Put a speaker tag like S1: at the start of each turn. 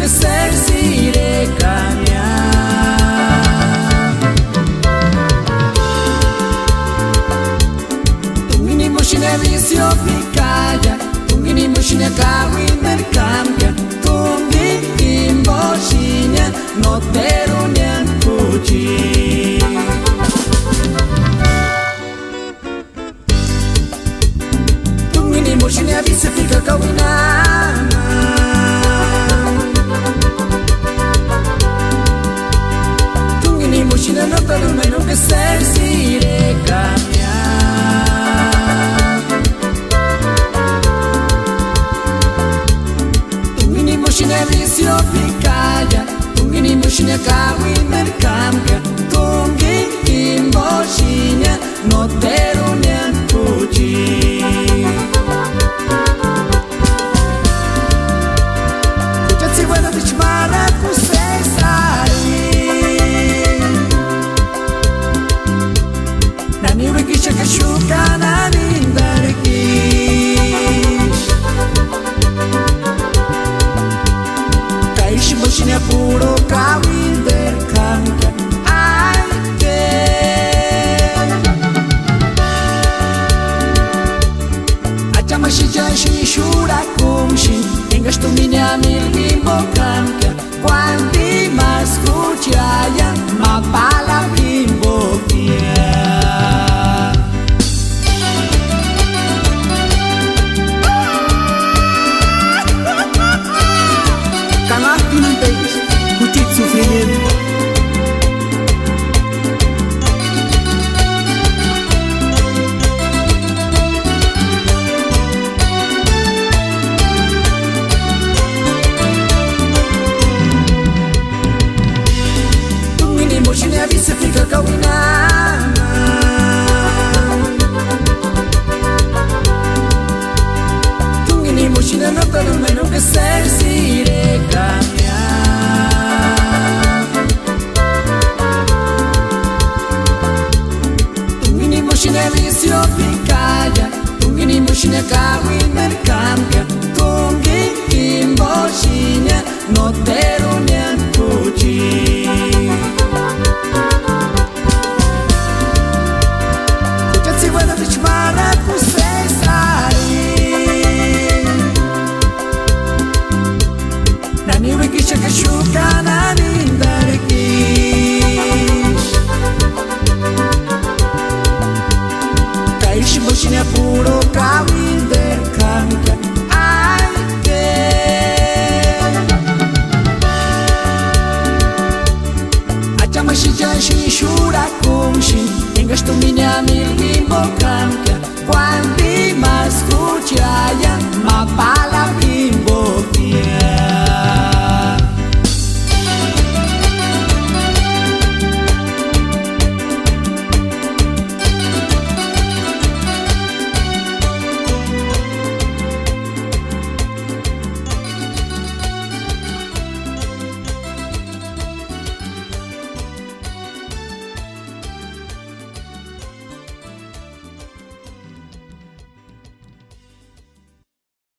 S1: que ser sire camia tungini moshine visio pikaya tungini moshine kawi merkambia tungini moshine no terunian puji tungini moshine visio pika kawina moshine no terunian no que ser sire camia moshine visio pikaya tungini moshine kawi merkambia tungini moshine no terunian puji kujatsi bueno dichmara kusesari nani wikisha kashuka nani ndariki moshine puro kawinder kanka aike achamashija shishura kumshi engasto minya milgimbo kanka quanti mascuchaya mapala kimbo kia moshine visio pika kawina tungini moshine no terunian no que ser sire camia tungini moshine visio pikaya tungini moshine kawi merkambia tungini moshine no terunian puji